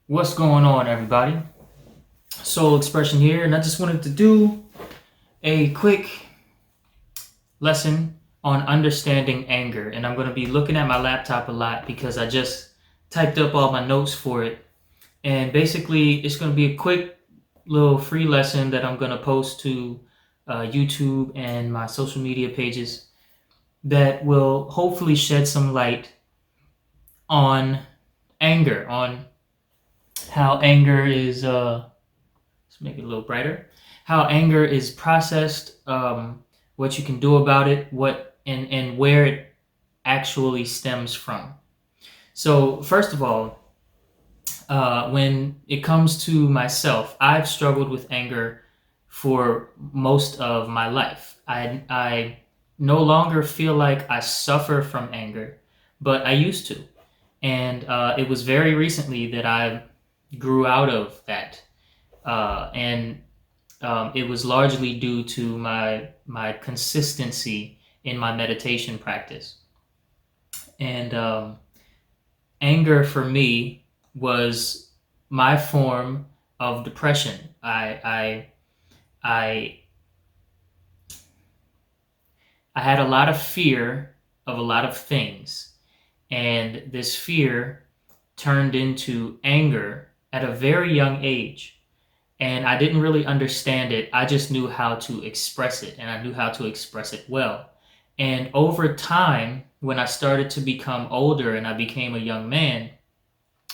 What's going on, everybody? Sol Xprsn here, and I just wanted to do a quick lesson on understanding anger. And I'm going to be looking at my laptop a lot because I just typed up all my notes for it. And basically, it's going to be a quick little free lesson that I'm going to post to YouTube and my social media pages that will hopefully shed some light on anger, on how anger is let's make it a little brighter. How anger is processed, what you can do about it, what and where it actually stems from. So first of all, when it comes to myself, I've struggled with anger for most of my life. I no longer feel like I suffer from anger, but I used to, and it was very recently that I grew out of that, and it was largely due to my consistency in my meditation practice. And anger for me was my form of depression. I I had a lot of fear of a lot of things, and this fear turned into anger at a very young age. And I didn't really understand it. I just knew how to express it, and I knew how to express it well. And over time, when I started to become older and I became a young man,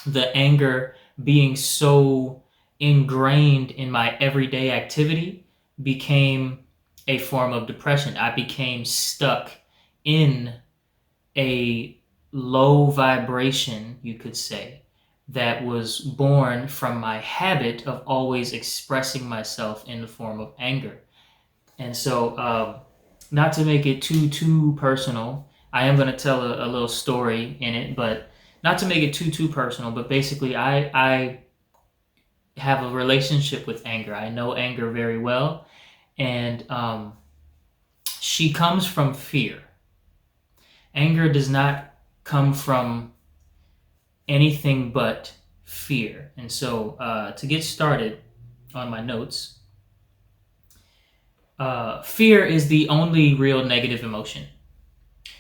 the anger being so ingrained in my everyday activity became a form of depression. I became stuck in a low vibration, you could say, that was born from my habit of always expressing myself in the form of anger. And so, not to make it too personal, I am going to tell a little story in it, but not to make it too personal. But basically, I have a relationship with anger. I know anger very well, and she comes from fear. Anger does not come from anything but fear. And so, to get started on my notes, fear is the only real negative emotion.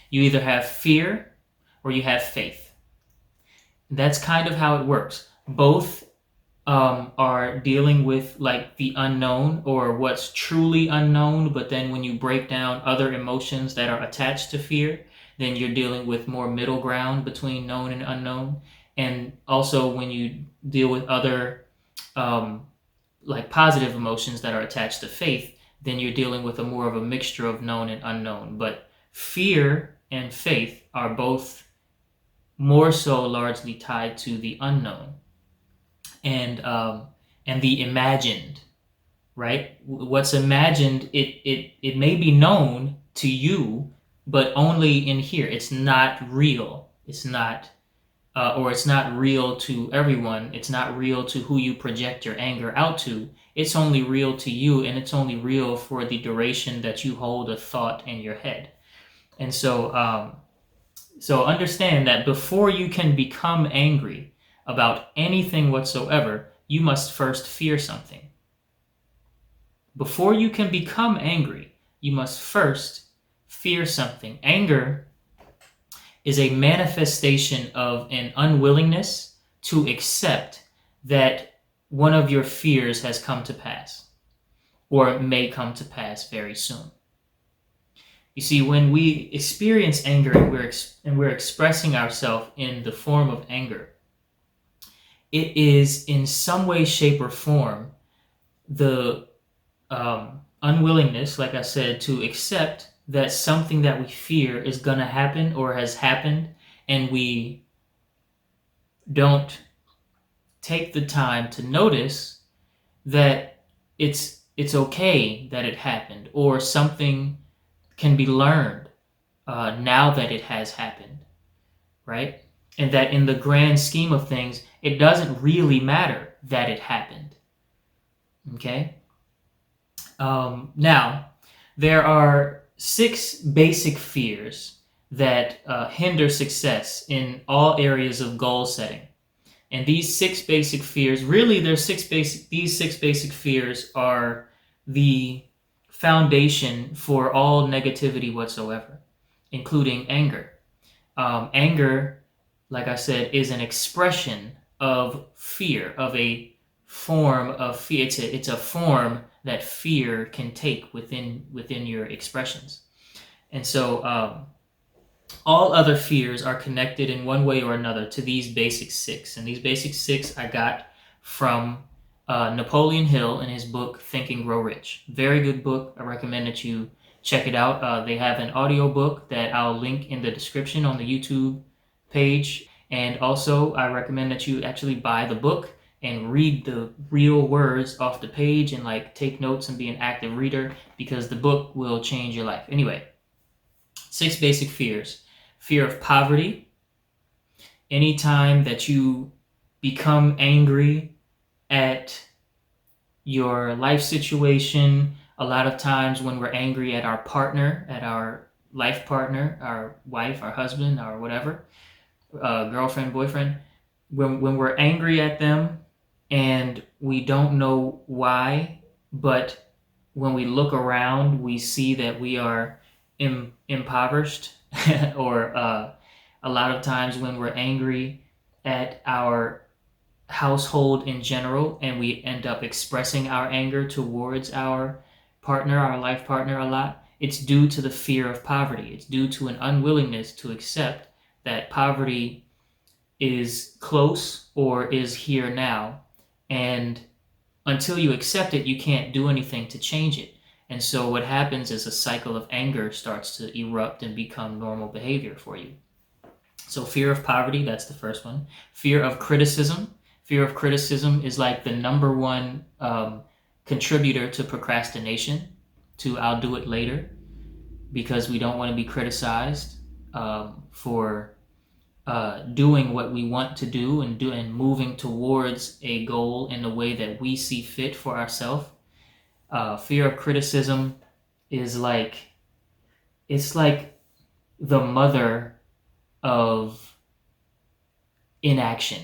You either have fear or you have faith. That's kind of how it works. Both are dealing with like the unknown or what's truly unknown, but then when you break down other emotions that are attached to fear, then you're dealing with more middle ground between known and unknown. And also when you deal with other um, like positive emotions that are attached to faith, then you're dealing with a more of a mixture of known and unknown. But fear and faith are both more so largely tied to the unknown and the imagined, right? What's imagined, it may be known to you, but only in here. It's not real. It's not, or it's not real to everyone. It's not real to who you project your anger out to. It's only real to you, and it's only real for the duration that you hold a thought in your head. And so understand that before you can become angry about anything whatsoever, you must first fear something. Before you can become angry, you must first fear something. Anger is a manifestation of an unwillingness to accept that one of your fears has come to pass or may come to pass very soon. You see, when we experience anger and we're expressing ourselves in the form of anger, it is in some way, shape, or form the unwillingness, like I said, to accept that something that we fear is going to happen or has happened, and we don't take the time to notice that it's okay that it happened, or something can be learned now that it has happened, right? And that in the grand scheme of things, it doesn't really matter that it happened. Okay? Now, there are 6 basic fears that hinder success in all areas of goal setting. And these six basic fears, really, these six basic fears are the foundation for all negativity whatsoever, including anger. Anger, like I said, is an expression of fear, of a form of fear. It's a form that fear can take within your expressions. And so all other fears are connected in one way or another to these basic six. And these basic six I got from Napoleon Hill in his book Think and Grow Rich. Very good book. I recommend that you check it out. They have an audio book that I'll link in the description on the YouTube page. And also, I recommend that you actually buy the book and read the real words off the page and like take notes and be an active reader, because the book will change your life. Anyway, six basic fears. Fear of poverty. Anytime that you become angry at your life situation, a lot of times when we're angry at our partner, at our life partner, our wife, our husband, or whatever, girlfriend, boyfriend, when we're angry at them and we don't know why, but when we look around, we see that we are impoverished, or a lot of times when we're angry at our household in general and we end up expressing our anger towards our partner, our life partner, a lot, it's due to the fear of poverty. It's due to an unwillingness to accept that poverty is close or is here now. And until you accept it, you can't do anything to change it. And so what happens is a cycle of anger starts to erupt and become normal behavior for you. So fear of poverty, that's the first one. Fear of criticism. Fear of criticism is like the number one contributor to procrastination, to I'll do it later, because we don't want to be criticized for doing what we want to do and moving towards a goal in the way that we see fit for ourselves. Fear of criticism is like, it's like the mother of inaction,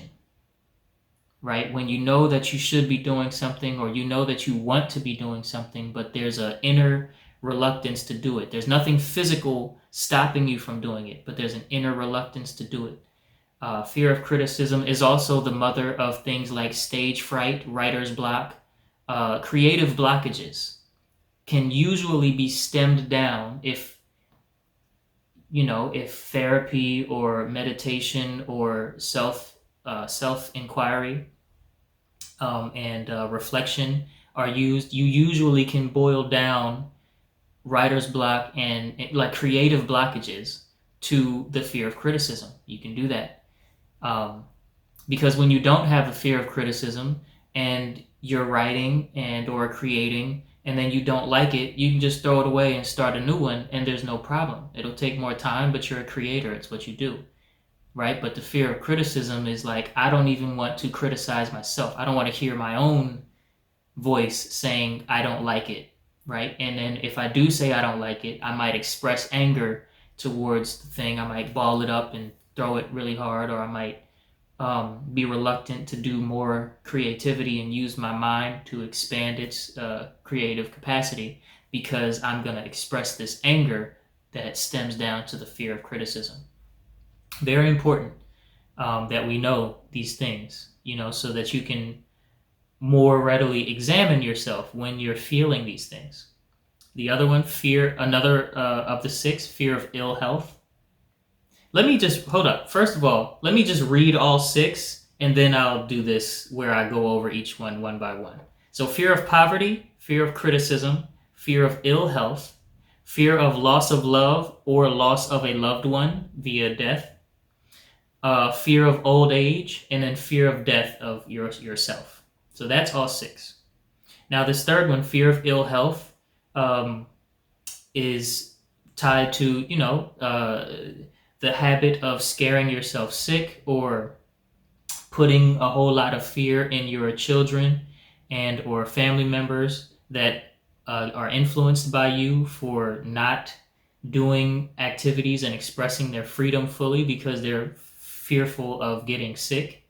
right? When you know that you should be doing something, or you know that you want to be doing something, but there's an inner reluctance to do it. There's nothing physical stopping you from doing it, but there's an inner reluctance to do it. Fear of criticism is also the mother of things like stage fright, writer's block. Creative blockages can usually be stemmed down if therapy or meditation or self inquiry and reflection are used. You usually can boil down writer's block and like creative blockages to the fear of criticism. You can do that. Because when you don't have a fear of criticism and you're writing and or creating and then you don't like it, you can just throw it away and start a new one, and there's no problem. It'll take more time, but you're a creator. It's what you do, right? But the fear of criticism is like, I don't even want to criticize myself. I don't want to hear my own voice saying I don't like it, right? And then if I do say I don't like it, I might express anger towards the thing. I might ball it up and throw it really hard, or I might be reluctant to do more creativity and use my mind to expand its creative capacity, because I'm going to express this anger that stems down to the fear of criticism. Very important that we know these things, so that you can more readily examine yourself when you're feeling these things. The other one, another of the six, fear of ill health. Let me just, hold up. First of all, let me just read all six, and then I'll do this where I go over each one by one. So fear of poverty, fear of criticism, fear of ill health, fear of loss of love or loss of a loved one via death, fear of old age, and then fear of death of yourself. So that's all six. Now this third one, fear of ill health, is tied to, the habit of scaring yourself sick or putting a whole lot of fear in your children and or family members that are influenced by you for not doing activities and expressing their freedom fully because they're fearful of getting sick.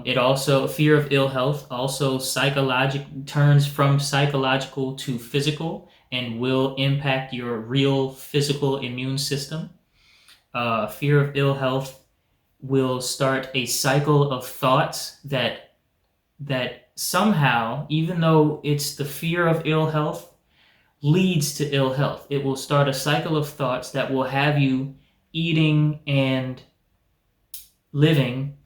It also, fear of ill health also turns from psychological to physical and will impact your real physical immune system. Fear of ill health will start a cycle of thoughts that somehow, even though it's the fear of ill health, leads to ill health. It will start a cycle of thoughts that will have you eating and living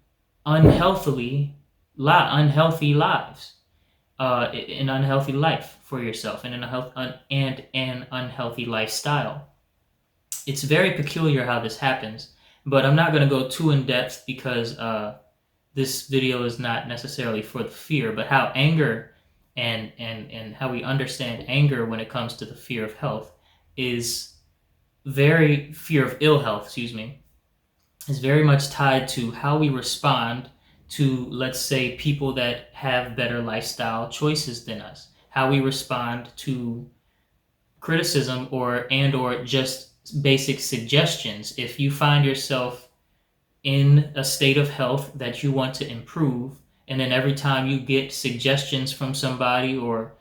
unhealthy lives, an unhealthy life for yourself, and an unhealthy lifestyle. It's very peculiar how this happens, but I'm not going to go too in depth because this video is not necessarily for the fear, but how anger and how we understand anger when it comes to the fear of health is fear of ill health, excuse me, is very much tied to how we respond to, let's say, people that have better lifestyle choices than us, how we respond to criticism or just basic suggestions. If you find yourself in a state of health that you want to improve, and then every time you get suggestions from somebody or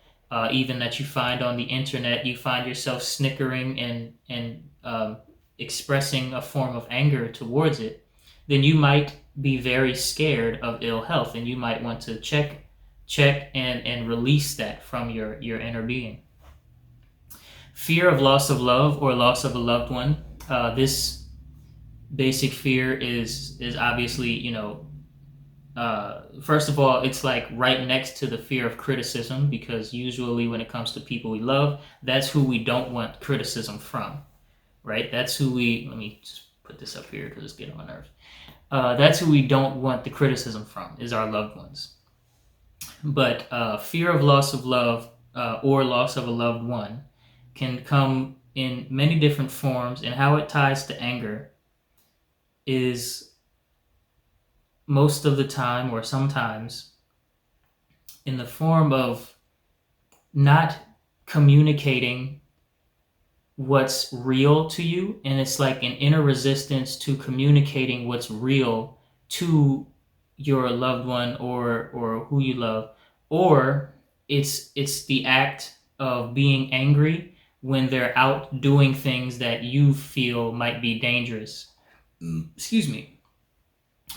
even that you find on the internet, you find yourself snickering and expressing a form of anger towards it, then you might be very scared of ill health, and you might want to check and release that from your inner being. Fear of loss of love or loss of a loved one. This basic fear is obviously, first of all, it's like right next to the fear of criticism, because usually when it comes to people we love, that's who we don't want criticism from, right? That's who let me just put this up here because it's getting on my nerves. That's who we don't want the criticism from, is our loved ones. But fear of loss of love or loss of a loved one can come in many different forms, and how it ties to anger is most of the time or sometimes in the form of not communicating what's real to you, and it's like an inner resistance to communicating what's real to your loved one or who you love, or it's the act of being angry when they're out doing things that you feel might be dangerous, excuse me,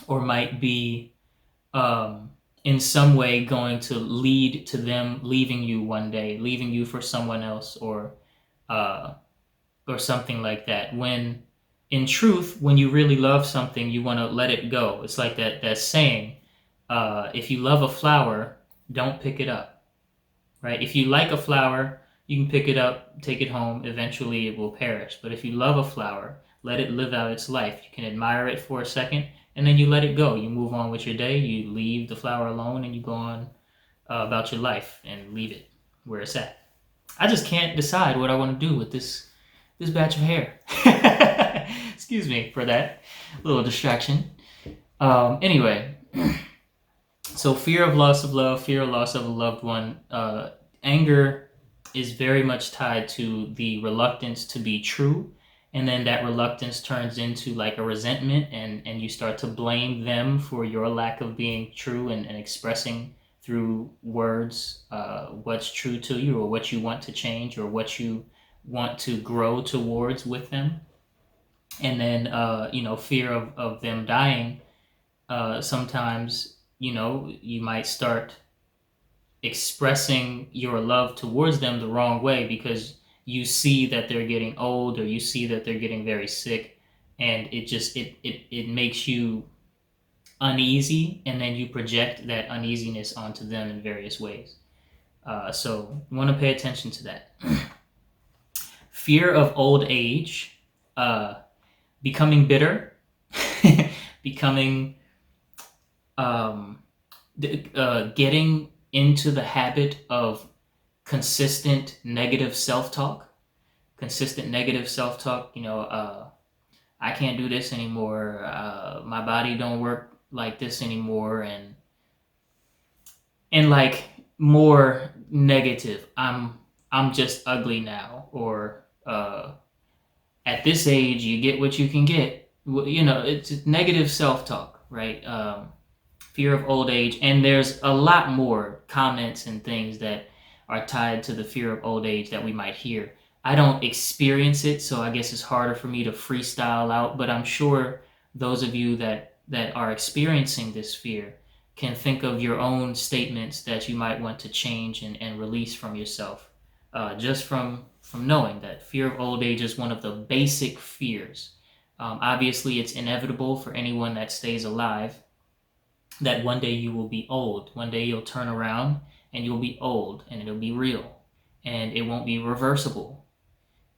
or might be in some way going to lead to them leaving you one day, leaving you for someone else, uh, or something like that. When in truth, when you really love something, you want to let it go. It's like that saying, if you love a flower, don't pick it up, right? If you like a flower, you can pick it up, take it home. Eventually it will perish. But if you love a flower, let it live out its life. You can admire it for a second, and then you let it go. You move on with your day. You leave the flower alone, and you go on about your life and leave it where it's at. I just can't decide what I want to do with this batch of hair. Excuse me for that little distraction. Anyway, so fear of loss of love, fear of loss of a loved one, anger is very much tied to the reluctance to be true, and then that reluctance turns into like a resentment, and you start to blame them for your lack of being true and expressing through words what's true to you, or what you want to change, or what you want to grow towards with them. And then fear of them dying, sometimes you might start expressing your love towards them the wrong way, because you see that they're getting old, or you see that they're getting very sick, and it makes you uneasy, and then you project that uneasiness onto them in various ways. So you want to pay attention to that. Fear of old age, becoming bitter, becoming getting into the habit of consistent negative self-talk. I can't do this anymore. My body don't work like this anymore, and like more negative. I'm just ugly now, or at this age you get what you can get. It's negative self-talk, right? fear of old age, and there's a lot more comments and things that are tied to the fear of old age that we might hear. I don't experience it, so I guess it's harder for me to freestyle out, but I'm sure those of you that are experiencing this fear can think of your own statements that you might want to change and release from yourself, just from knowing that fear of old age is one of the basic fears. Obviously, it's inevitable for anyone that stays alive that one day you will be old. One day you'll turn around and you'll be old, and it'll be real, and it won't be reversible.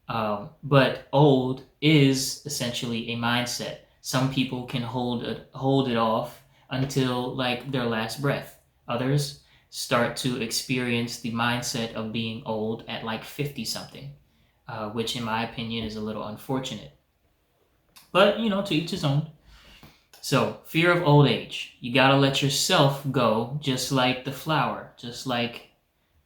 But old is essentially a mindset. Some people can hold it off until like their last breath. Others start to experience the mindset of being old at like 50 something, which in my opinion is a little unfortunate. But, to each his own. So, fear of old age. You gotta let yourself go, just like the flower, just like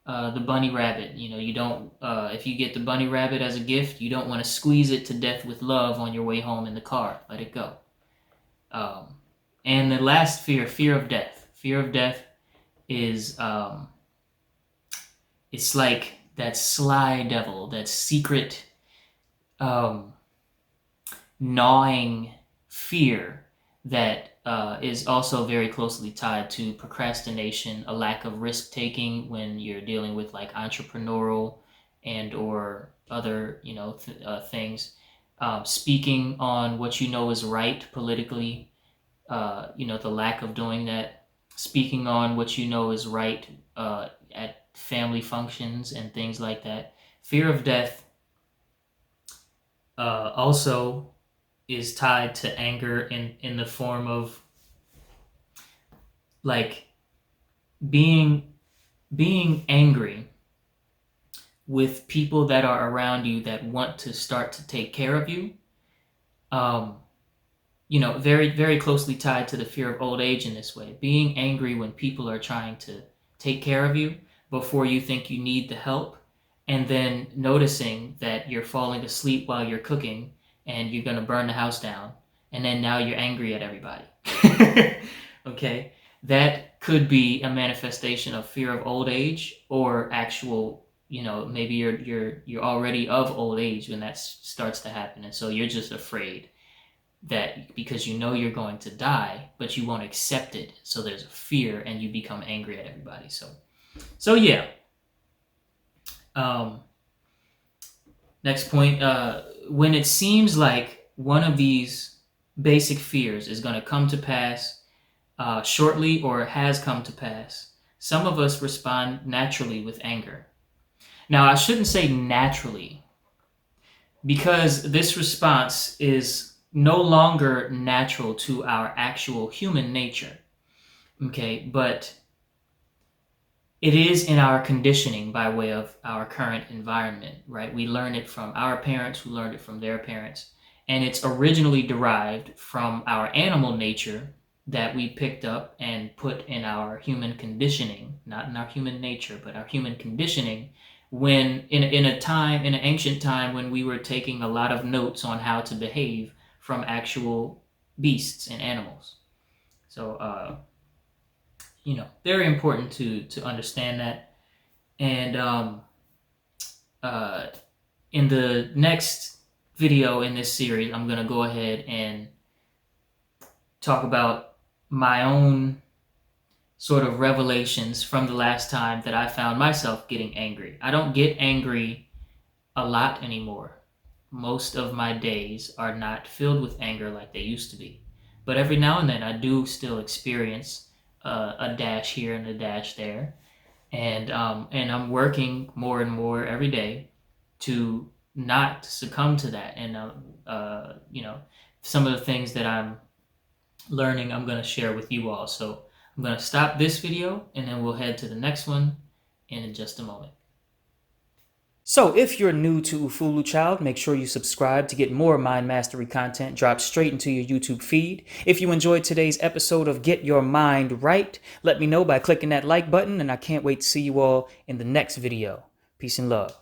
the bunny rabbit. You don't, if you get the bunny rabbit as a gift, you don't want to squeeze it to death with love on your way home in the car. Let it go. And the last fear of death. Fear of death is, it's like that sly devil, that secret, gnawing fear that is also very closely tied to procrastination, a lack of risk taking when you're dealing with like entrepreneurial and or other things, speaking on what you know is right politically, the lack of doing that, speaking on what you know is right at family functions and things like that. Fear of death also is tied to anger in the form of like being angry with people that are around you that want to start to take care of you. Very, very closely tied to the fear of old age in this way. Being angry when people are trying to take care of you before you think you need the help, and then noticing that you're falling asleep while you're cooking and you're going to burn the house down, and then now you're angry at everybody. Okay? That could be a manifestation of fear of old age, or actual, maybe you're already of old age when that starts to happen, and so you're just afraid that because you're going to die, but you won't accept it, so there's a fear and you become angry at everybody. So yeah. Next point, when it seems like one of these basic fears is going to come to pass shortly or has come to pass, some of us respond naturally with anger. Now, I shouldn't say naturally, because this response is no longer natural to our actual human nature. Okay, but it is in our conditioning by way of our current environment, right? We learn it from our parents, who learned it from their parents. And it's originally derived from our animal nature that we picked up and put in our human conditioning, not in our human nature, but our human conditioning, when in an ancient time when we were taking a lot of notes on how to behave from actual beasts and animals. So, very important to understand that. And in the next video in this series, I'm going to go ahead and talk about my own sort of revelations from the last time that I found myself getting angry. I don't get angry a lot anymore. Most of my days are not filled with anger like they used to be. But every now and then I do still experience a dash here and a dash there. And I'm working more and more every day to not succumb to that. And, some of the things that I'm learning, I'm going to share with you all. So I'm going to stop this video and then we'll head to the next one in just a moment. So if you're new to Ufulu Child, make sure you subscribe to get more mind mastery content dropped straight into your YouTube feed. If you enjoyed today's episode of Get Your Mind Right, let me know by clicking that like button, and I can't wait to see you all in the next video. Peace and love.